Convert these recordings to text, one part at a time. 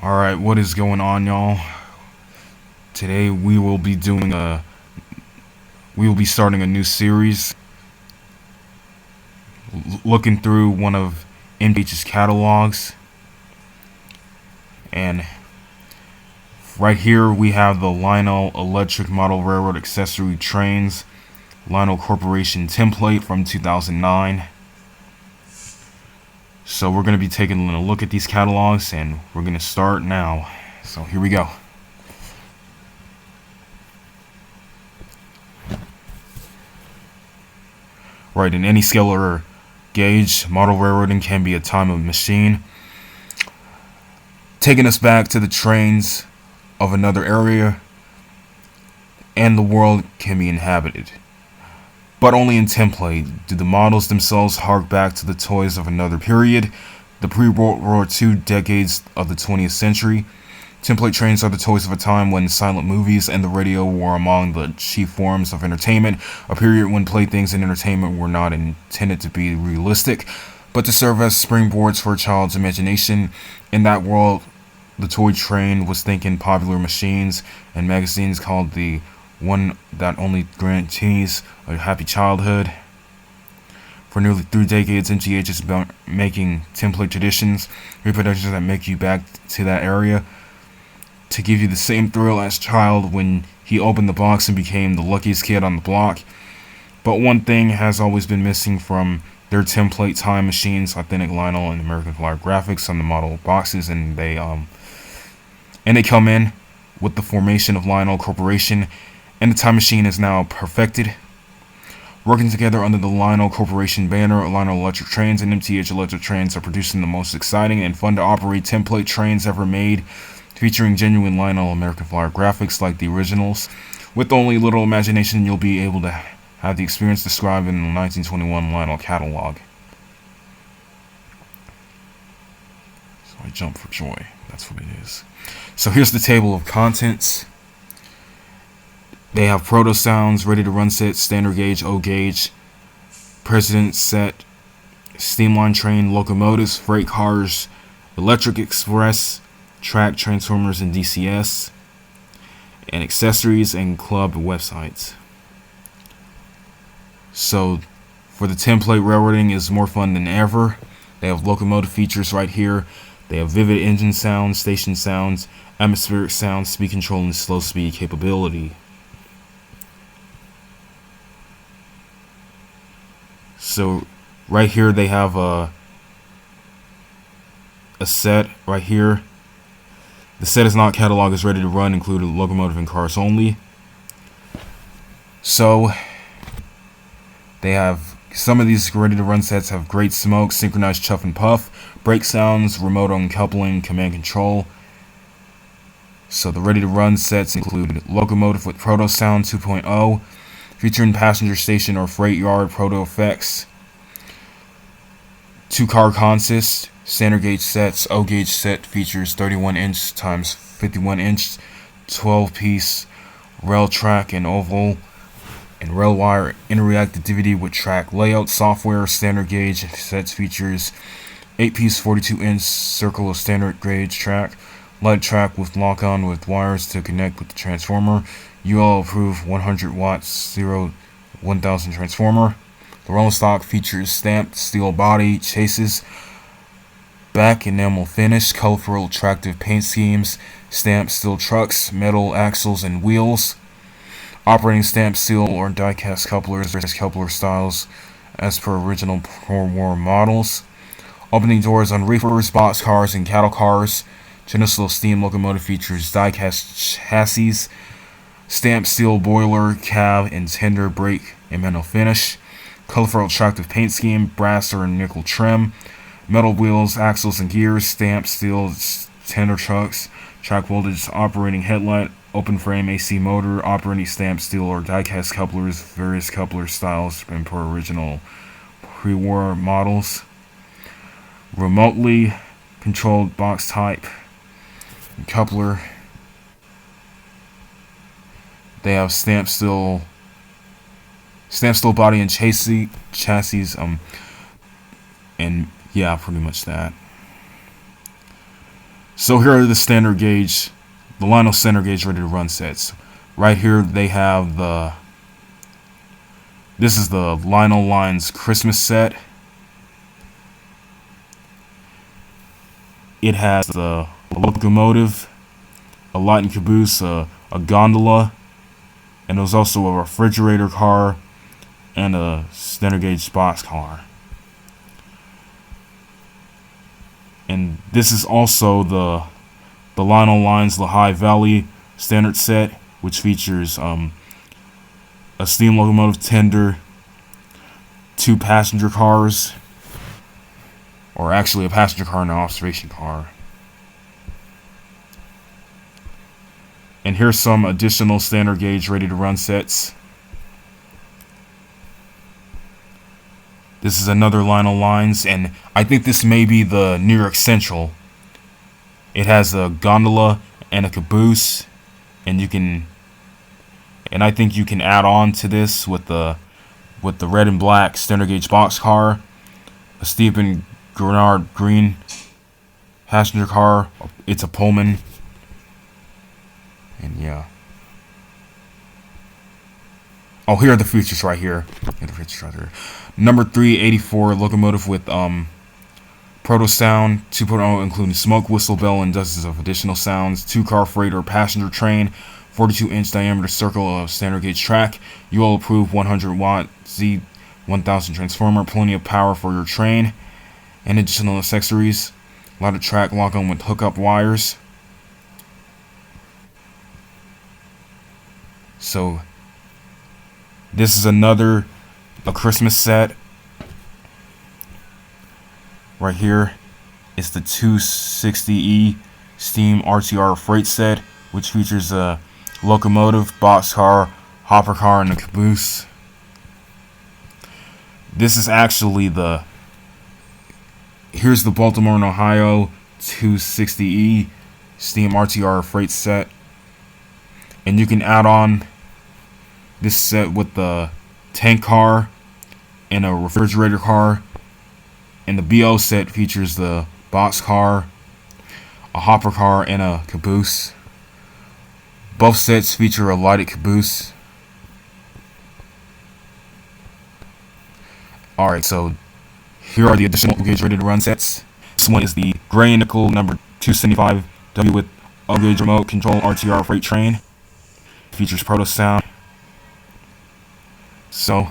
Alright, what is going on, y'all? Today we will be starting a new series, looking through one of MTH's catalogs. And right here we have the Lionel Electric Model Railroad Accessory Trains, Lionel Corporation Tinplate from 2009. So we're going to be taking a look at these catalogs, and we're going to start now. So here we go. Right, in any scale or gauge, model railroading can be a time of machine, taking us back to the trains of another area, and the world can be inhabited. But only in Tinplate do the models themselves hark back to the toys of another period, the pre-World War II decades of the 20th century. Tinplate trains are the toys of a time when silent movies and the radio were among the chief forms of entertainment, a period when playthings and entertainment were not intended to be realistic, but to serve as springboards for a child's imagination. In that world, the toy train was thinking popular machines and magazines called the one that only guarantees a happy childhood. For nearly 3 decades, MTH has been making Tinplate traditions, reproductions that make you back to that area, to give you the same thrill as a child when he opened the box and became the luckiest kid on the block. But one thing has always been missing from their Tinplate time machines: authentic Lionel and American Flyer graphics on the model boxes, and they come in with the formation of Lionel Corporation, and the time machine is now perfected. Working together under the Lionel Corporation banner, Lionel Electric Trains and MTH Electric Trains are producing the most exciting and fun to operate Tinplate trains ever made, featuring genuine Lionel American Flyer graphics like the originals. With only little imagination, you'll be able to have the experience described in the 1921 Lionel catalog. So I jump for joy. That's what it is. So here's the table of contents. They have Proto-Sounds, ready-to-run sets, standard gauge, O gauge, President set, steamline train, locomotives, freight cars, electric express, track transformers and DCS, and accessories and club websites. So for the Tinplate, railroading is more fun than ever. They have locomotive features right here. They have vivid engine sounds, station sounds, atmospheric sounds, speed control, and slow speed capability. So right here they have a set right here. The set is not catalog, is ready to run, included locomotive and cars only. So they have some of these ready to run sets have great smoke, synchronized chuff and puff, brake sounds, remote uncoupling, command control. So the ready to run sets include locomotive with Proto-Sound 2.0, featuring passenger station or freight yard proto effects, 2-car consist, standard gauge sets. O gauge set features 31-inch times 51-inch 12-piece rail track and oval and rail wire interreactivity with track layout software. Standard gauge sets features 8-piece 42-inch circle of standard gauge track, light track with lock-on with wires to connect with the transformer, UL approved 100 watts 1000 transformer. The rolling stock features stamped steel body, chases, back enamel finish, colorful attractive paint schemes, stamped steel trucks, metal axles and wheels, operating stamped steel or die-cast couplers, various coupler styles as per original pro-war models, opening doors on reefers, boxcars, and cattle cars. Geneseo steam locomotive features die-cast chassis, stamped steel boiler, cab, and tender brake and metal finish, colorful attractive paint scheme, brass or nickel trim, metal wheels, axles and gears, stamped steel tender trucks, track voltage, operating headlight, open frame AC motor, operating stamped steel or die-cast couplers, various coupler styles and per original pre-war models, remotely controlled box type coupler. They have stamped steel body and chassis, and yeah, pretty much that. So here are the Lionel standard gauge ready to run sets. Right here they have this is the Lionel Lines Christmas set. It has a locomotive, a light and caboose, a gondola, and there's also a refrigerator car and a standard gauge box car. And this is also the Lionel Lines Lehigh Valley standard set, which features a steam locomotive tender, 2 passenger cars, or actually a passenger car and an observation car. And here's some additional standard gauge ready to run sets. This is another Lionel Lines, and I think this may be the New York Central. It has a gondola and a caboose, and I think you can add on to this with the red and black standard gauge boxcar, a Stephen Grenard green passenger car. It's a Pullman, and yeah. Oh, here are the features right here. Number 384 locomotive with Proto-Sound 2.0, including smoke, whistle, bell, and dozens of additional sounds. 2-car freighter passenger train, 42-inch diameter circle of standard gauge track. UL approved 100-watt Z1000 transformer, plenty of power for your train, and additional accessories. Ladder track lock-on with hookup wires. So this is a Christmas set. Right here is the 260E Steam RTR freight set, which features a locomotive, boxcar, hopper car, and a caboose. This is actually here's the Baltimore and Ohio 260E Steam RTR freight set, and you can add on this set with the tank car and a refrigerator car. And the BO set features the box car, a hopper car, and a caboose. Both sets feature a lighted caboose. Alright, so here are the additional gauge ready to run sets. This one is the gray and nickel number 275W with O-gauge remote control RTR freight train. Features Proto-Sound. So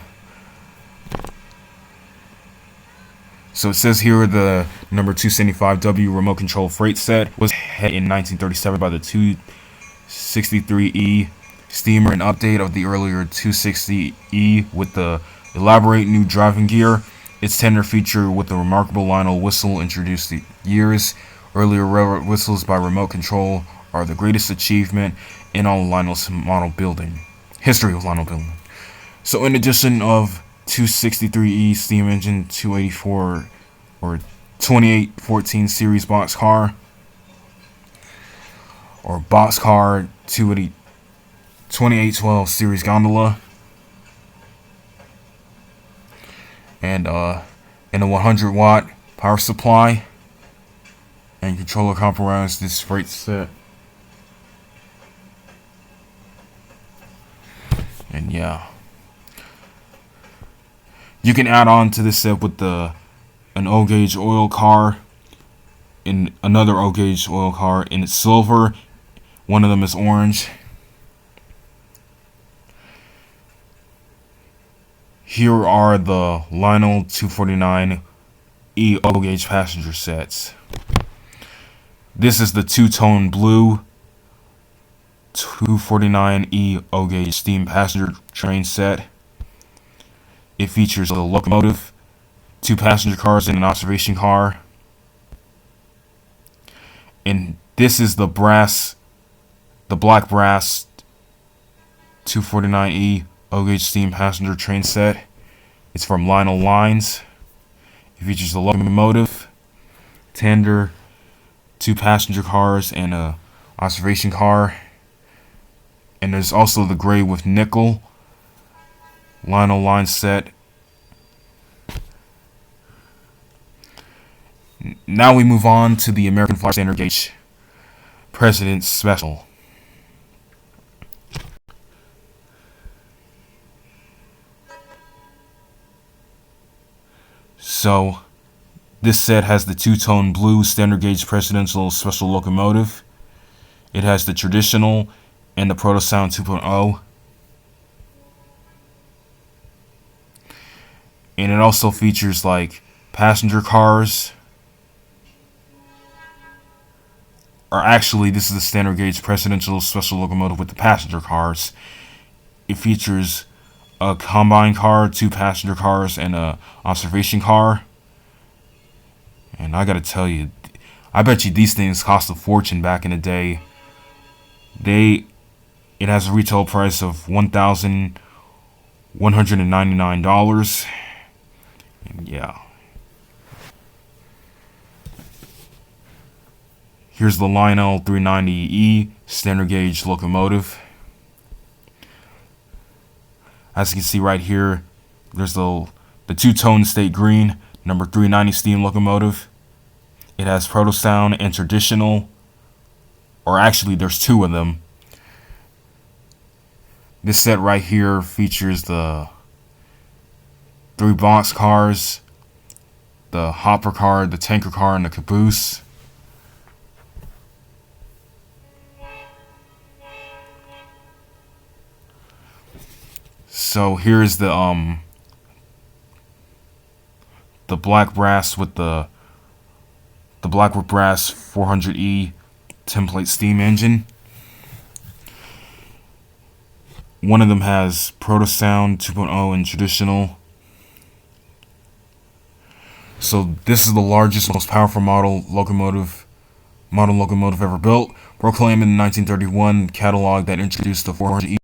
it says here the number 275W remote control freight set was hit in 1937 by the 263E steamer, an update of the earlier 260E with the elaborate new driving gear. Its tender feature with the remarkable Lionel whistle introduced the years. Earlier railroad whistles by remote control are the greatest achievement in all Lionel's model building. History of Lionel building. So in addition of 263E steam engine 284 or 2814 series boxcar or boxcar 2812 series gondola and a 100-watt power supply and controller comprise this freight set. And yeah, you can add on to this set with an O-gauge oil car and another O-gauge oil car, and it's silver. One of them is orange. Here are the Lionel 249E O-gauge passenger sets. This is the two-tone blue 249E O-gauge steam passenger train set. It features a locomotive, 2 passenger cars, and an observation car. And this is the black brass 249E O-gauge steam passenger train set. It's from Lionel Lines. It features a locomotive, tender, 2 passenger cars, and a observation car. And there's also the gray with nickel Lionel Lines set. Now we move on to the American Flyer standard gauge President's Special. So, this set has the two-tone blue standard gauge Presidential Special locomotive. It has the traditional and the Proto-Sound 2.0. And it also features like passenger cars. Or actually, this is the standard gauge Presidential Special locomotive with the passenger cars. It features a combine car, 2 passenger cars, and a observation car. And I gotta tell you, I bet you these things cost a fortune back in the day. It has a retail price of $1,199. And yeah. Here's the Lionel 390E standard gauge locomotive. As you can see right here, there's the two-tone state green number 390 steam locomotive. It has Proto-Sound and traditional, or actually there's 2 of them. This set right here features the 3 box cars, the hopper car, the tanker car, and the caboose. So here's the black brass with the Blackwood Brass 400E Tinplate steam engine. One of them has Proto-Sound 2.0 and traditional. So this is the largest, most powerful model locomotive ever built. Proclaimed in the 1931 catalog that introduced the 400E.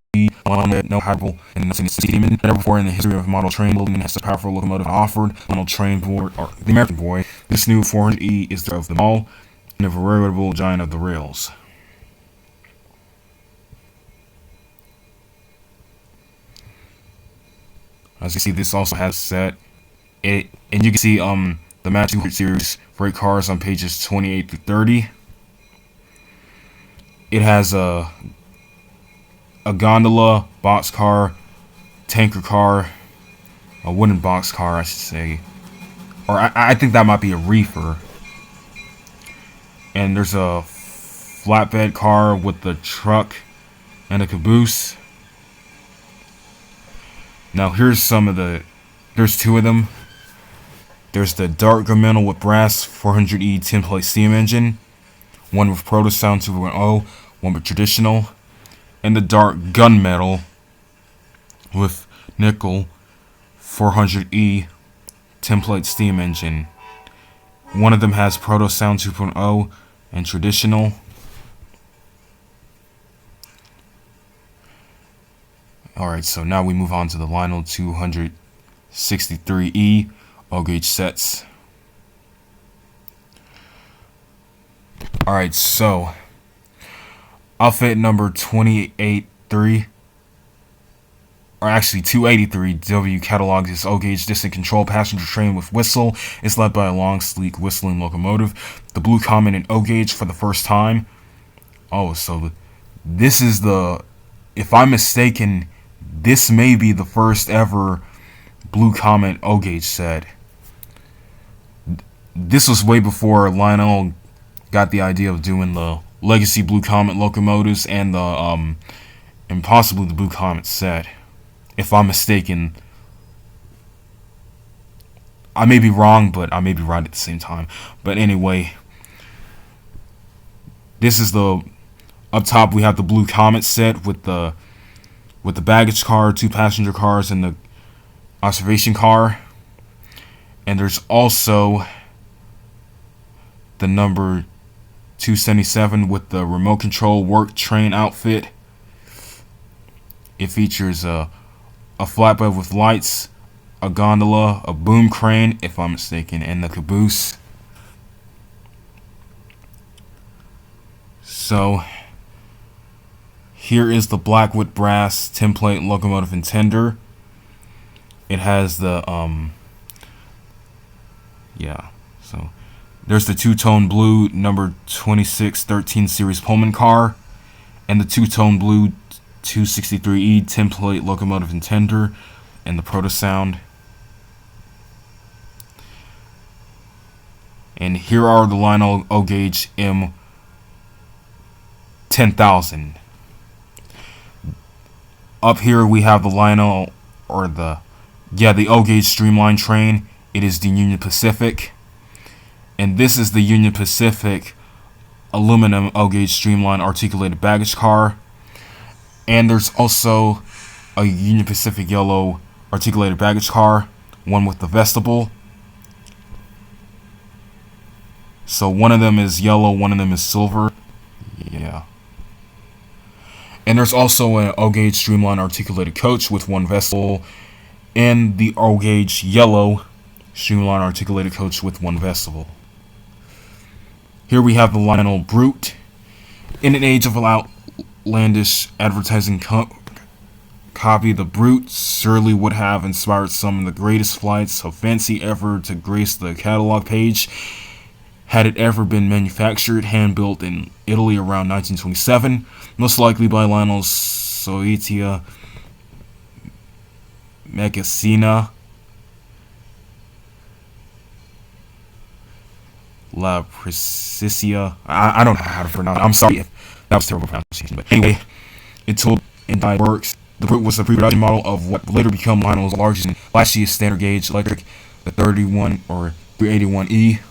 No hyperable and steam engine. Never before in the history of model train building has a powerful locomotive offered. Model train board, or the American boy. This new 400E is the of them all, and a veritable giant of the rails. As you see, this also has set it, and you can see the Match 200 series freight cars on pages 28 to 30. It has a gondola, boxcar, tanker car, a wooden boxcar, I should say. Or I think that might be a reefer. And there's a flatbed car with the truck and a caboose. Now here's there's 2 of them. There's the dark gunmetal with brass 400E Tinplate steam engine. One with Proto-Sound 2.0, one with traditional. And the dark gunmetal with nickel 400E Tinplate steam engine. One of them has Proto-Sound 2.0 and traditional. Alright, so now we move on to the Lionel 263E O-gauge sets. Alright, so outfit number 283, or actually 283W catalogs this O-gauge distant control passenger train with whistle. It's led by a long, sleek, whistling locomotive. The Blue Comet in O-gauge for the first time. Oh, so this is if I'm mistaken, this may be the first ever Blue Comet O-gauge set. This was way before Lionel got the idea of doing the Legacy Blue Comet locomotives and and possibly the Blue Comet set. If I'm mistaken, I may be wrong, but I may be right at the same time. But anyway, this is up top. We have the Blue Comet set with the baggage car, 2 passenger cars, and the observation car. And there's also the number 277 with the remote control work train outfit. It features a flatbed with lights, a gondola, a boom crane, if I'm mistaken, and the caboose. So here is the Blackwood Brass Tinplate locomotive and tender. It has the so There's the two-tone blue number 2613 series Pullman car, and the two-tone blue 263E Tinplate locomotive and tender, and the Proto-Sound. And here are the Lionel O-Gauge M 10,000. Up here we have the Lionel, or the O-Gauge Streamline train. It is the Union Pacific. And this is the Union Pacific aluminum O-Gauge Streamline articulated baggage car. And there's also a Union Pacific yellow articulated baggage car, one with the vestibule. So one of them is yellow, one of them is silver. Yeah. And there's also an O-Gauge Streamline articulated coach with one vestibule, and the O-Gauge yellow Streamline articulated coach with one vestibule. Here we have the Lionel Brute. In an age of outlandish advertising copy, the Brute surely would have inspired some of the greatest flights of fancy ever to grace the catalog page, had it ever been manufactured, hand-built in Italy around 1927, most likely by Lionel's Soetia Messina La Precisia. I don't know how to pronounce it. I'm sorry if that was terrible pronunciation. But anyway, it told in die works. The Brute was a pre-production model of what would later become Lionel's largest and flashiest standard gauge electric, the 31 or 381E.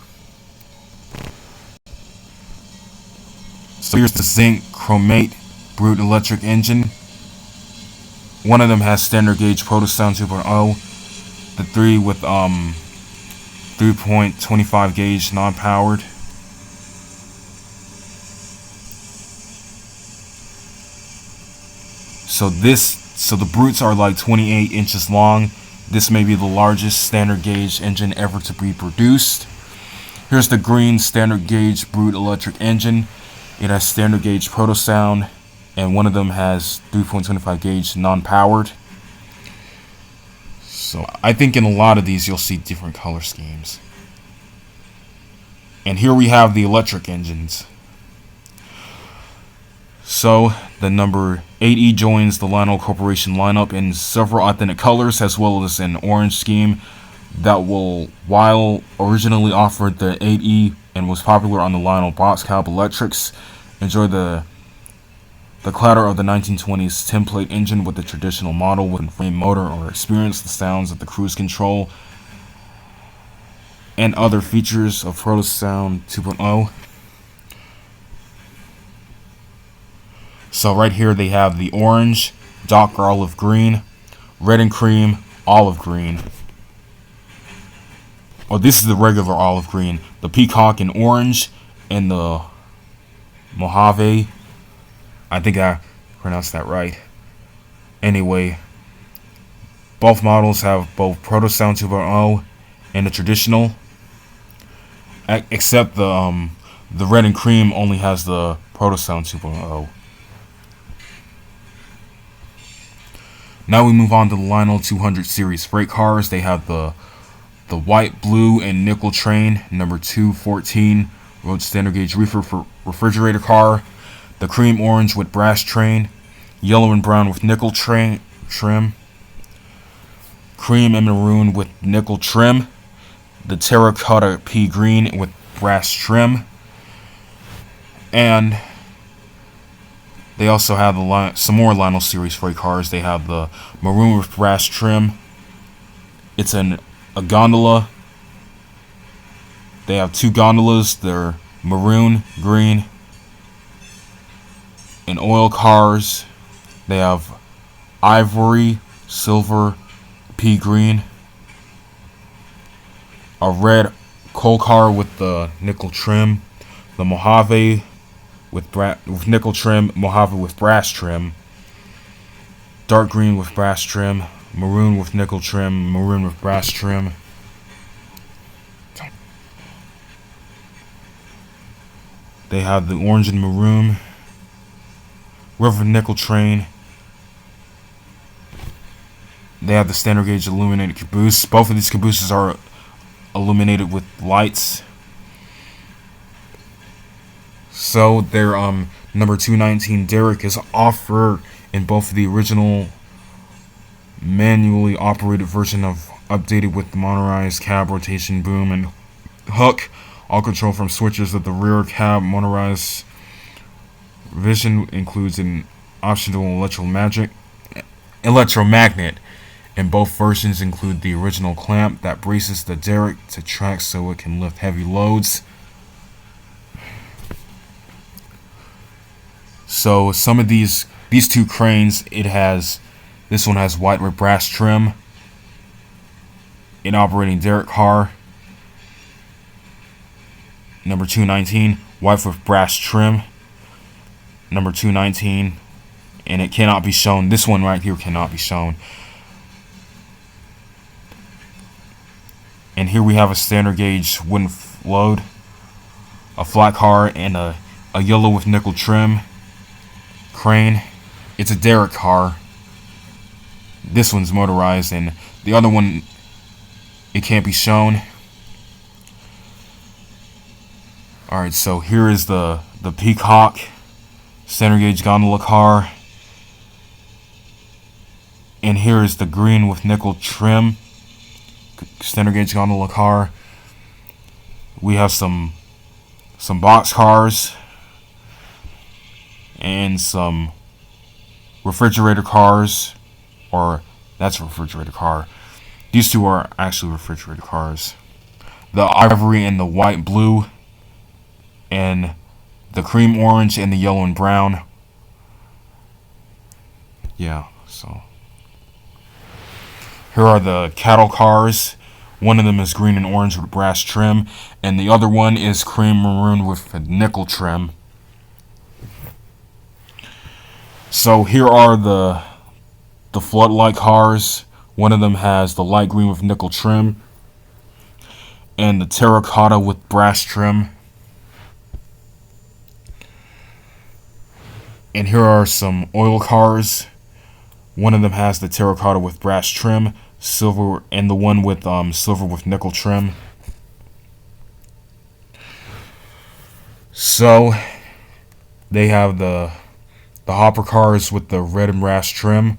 So here's the zinc chromate Brute electric engine. One of them has standard gauge Proto-Sound 2.0. The three with 3.25 gauge non-powered. So the Brutes are like 28 inches long. This may be the largest standard gauge engine ever to be produced. Here's the green standard gauge Brute electric engine. It has standard gauge Proto-Sound, and one of them has 3.25 gauge non-powered. So I think in a lot of these you'll see different color schemes. And here we have the electric engines. So the number 8E joins the Lionel Corporation lineup in several authentic colors, as well as an orange scheme that will, while originally offered the 8E and was popular on the Lionel box cab electrics, enjoy the clatter of the 1920s Tinplate engine with the traditional model with a frame motor, or experience the sounds of the cruise control and other features of Proto-Sound 2.0. So right here they have the orange, dark olive green, red and cream, olive green. Oh, this is the regular olive green. The peacock in orange, and the Mojave. I think I pronounced that right. Anyway, both models have both Proto-Sound 2.0 and the traditional. Except the red and cream only has the Proto-Sound 2.0. Now we move on to the Lionel 200 series freight cars. They have the white, blue, and nickel train, number 214, road standard gauge reefer for refrigerator car. The cream orange with brass train, yellow and brown with nickel trim, cream and maroon with nickel trim, the terracotta pea green with brass trim, and they also have some more Lionel series freight cars. They have the maroon with brass trim. It's a gondola. They have two gondolas. They're maroon, green, and oil cars. They have ivory, silver, pea green. A red coal car with the nickel trim. The Mojave with nickel trim, Mojave with brass trim. Dark green with brass trim. Maroon with nickel trim, maroon with brass trim. They have the orange and maroon. River nickel train. They have the standard gauge illuminated caboose. Both of these cabooses are illuminated with lights. So their number 219 derrick is offered in both the original manually operated version of updated with the motorized cab rotation boom and hook, all controlled from switches of the rear cab. Motorized vision includes an optional electromagnet, and both versions include the original clamp that braces the derrick to track so it can lift heavy loads. So some of these two cranes, this one has white with brass trim, an operating derrick car. Number 219, white with brass trim. Number 219, and it cannot be shown. This one right here cannot be shown. And here we have a standard gauge wooden load, a flat car, and a yellow with nickel trim crane. It's a derrick car. This one's motorized, and the other one, it can't be shown. Alright, so here is the Peacock standard gauge gondola car. And here is the green with nickel trim standard gauge gondola car. We have some box cars and some refrigerator cars, or that's a refrigerator car. These two are actually refrigerator cars. The ivory and the white blue, and the cream orange and the yellow and brown. Yeah, so here are the cattle cars. One of them is green and orange with brass trim, and the other one is cream maroon with nickel trim. So here are the floodlight cars. One of them has the light green with nickel trim, and the terracotta with brass trim. And here are some oil cars. One of them has the terracotta with brass trim, silver, and the one with silver with nickel trim. So they have the hopper cars with the red and brass trim,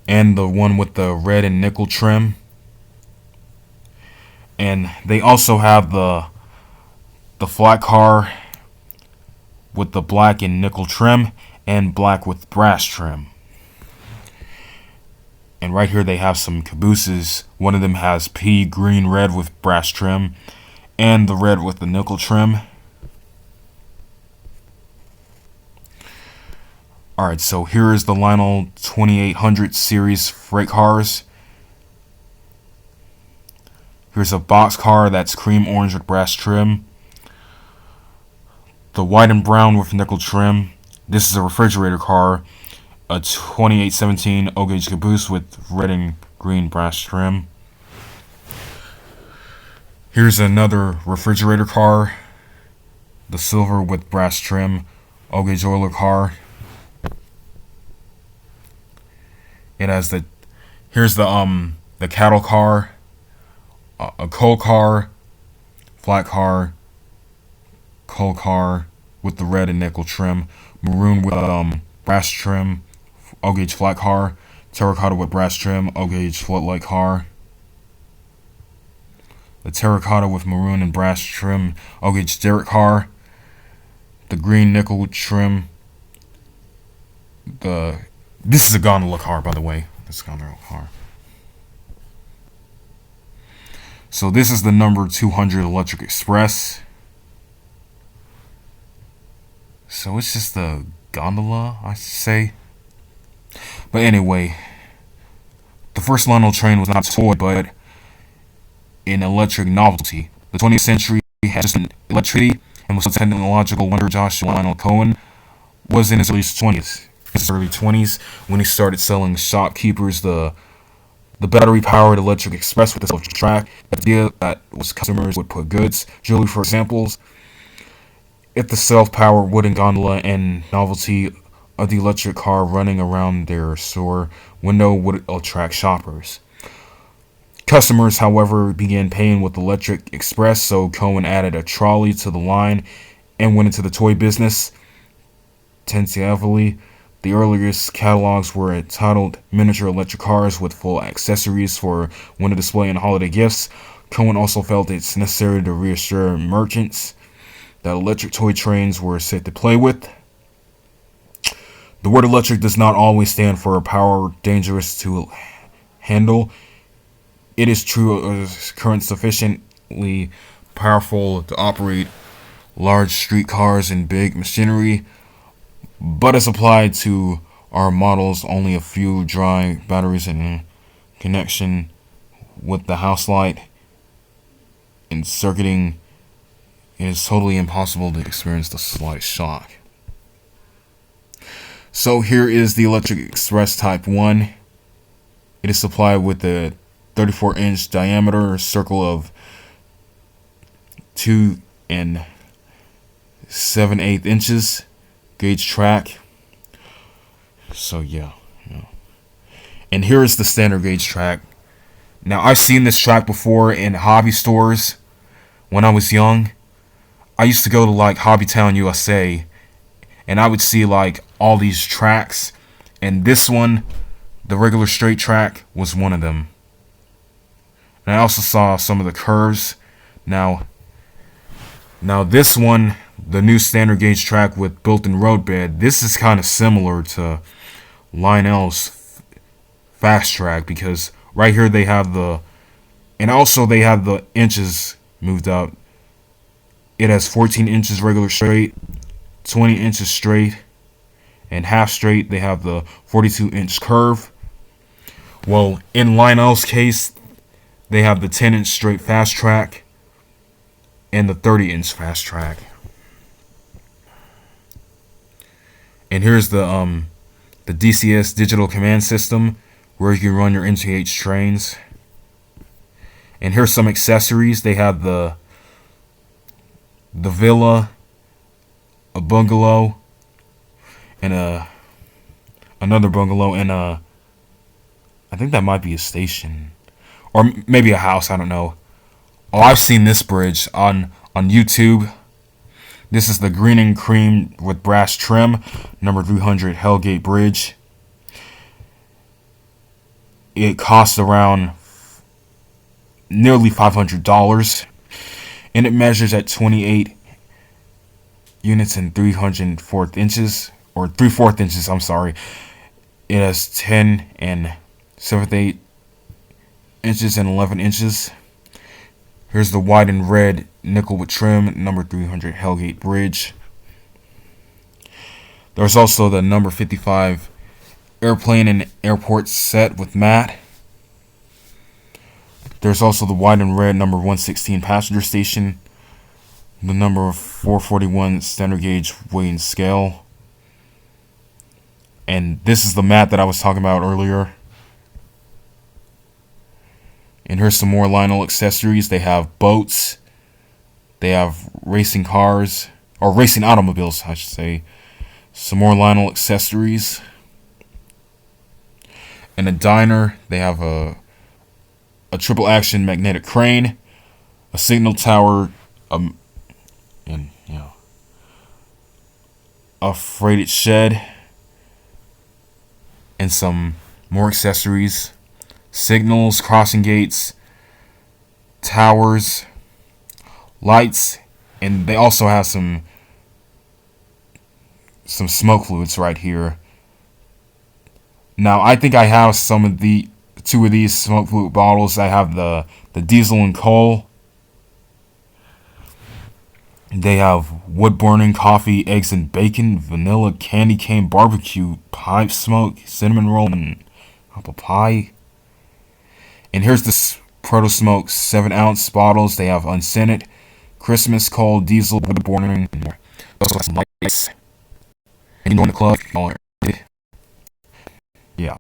and the one with the red and nickel trim. And they also have the flat car with the black and nickel trim, and black with brass trim. And right here they have some cabooses. One of them has pea green red with brass trim, and the red with the nickel trim. Alright, so here is the Lionel 2800 series freight cars. Here's a box car that's cream orange with brass trim. The white and brown with nickel trim. This is a refrigerator car. A 2817 O-gauge caboose with red and green brass trim. Here's another refrigerator car. The silver with brass trim O-gauge oiler car. It has here's the cattle car, a coal car, flat car, coal car with the red and nickel trim, maroon with brass trim, O-gauge flat car, terracotta with brass trim, O-gauge floodlight car. The terracotta with maroon and brass trim, O-gauge derrick car. The green nickel trim. This is a gondola car, by the way. This is a gondola car. So this is the number 200 Electric Express. So it's just a gondola, I should say. But anyway, the first Lionel train was not a toy, but an electric novelty. The 20th century had just an electricity, and was a technological wonder. Joshua Lionel Cohen was in his early 20s when he started selling shopkeepers the battery-powered electric express with the self-track. The idea that was customers would put goods, jewelry for examples, if the self-powered wooden gondola and novelty of the electric car running around their store window would attract shoppers. Customers, however, began paying with Electric Express, so Cohen added a trolley to the line and went into the toy business. Tentatively, the earliest catalogs were entitled Miniature Electric Cars with full accessories for window display and holiday gifts. Cohen also felt it's necessary to reassure merchants that electric toy trains were safe to play with. The word electric does not always stand for a power dangerous to handle. It is true of current sufficiently powerful to operate large streetcars and big machinery, but is applied to our models only a few dry batteries in connection with the house light and circuiting. It is totally impossible to experience the slight shock. So here is the Electric Express Type 1. It is supplied with a 34-inch diameter circle of 2 7/8 inches gauge track. So yeah. And here is the standard gauge track. Now, I've seen this track before in hobby stores when I was young. I used to go to like Hobbytown, USA, and I would see like all these tracks, and this one, the regular straight track, was one of them. And I also saw some of the curves. Now this one, the new standard gauge track with built-in roadbed, this is kind of similar to Lionel's fast track, because right here they have the, and also they have the inches moved up. It has 14 inches regular straight, 20 inches straight, and half straight. They have the 42-inch curve. Well, in Lionel's case, they have the 10-inch straight fast track and the 30-inch fast track. And here's the DCS digital command system where you can run your MTH trains. And here's some accessories. They have the villa, a bungalow, and another bungalow, and I think that might be a station, or maybe a house. I don't know. Oh, I've seen this bridge on YouTube. This is the green and cream with brass trim, number 300 Hellgate Bridge. It costs around nearly $500, and it measures at 28 units and 3/4 inches, or 3/4 inches. I'm sorry. It has 10 7/8 inches and 11 inches. Here's the white and red nickel with trim, number 300 Hellgate Bridge. There's also the number 55 airplane and airport set with mat. There's also the white and red number 116 passenger station, the number 441 standard gauge weighing scale. And this is the mat that I was talking about earlier. And here's some more Lionel accessories. They have boats. They have racing cars, or racing automobiles, I should say. Some more Lionel accessories. And a diner. They have a triple action magnetic crane, a signal tower, and a freighted shed, and some more accessories. Signals, crossing gates, towers, lights, and they also have some smoke fluids right here. Now, I think I have two of these smoke fluid bottles. I have the diesel and coal. They have wood burning, coffee, eggs and bacon, vanilla, candy cane, barbecue, pipe smoke, cinnamon roll, and apple pie. And here's the Proto-Smoke 7-ounce bottles. They have unscented, Christmas coal, diesel, wood burning, and more. Also have some lights. And you join the club. Yeah.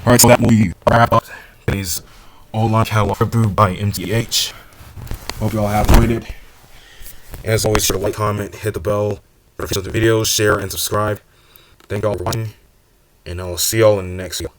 Alright, so that will be wrap up today's online catalog review by MTH. Hope you all have enjoyed it. As always, share, like, comment, hit the bell, notifications of the videos, share, and subscribe. Thank you all for watching, and I'll see y'all in the next video.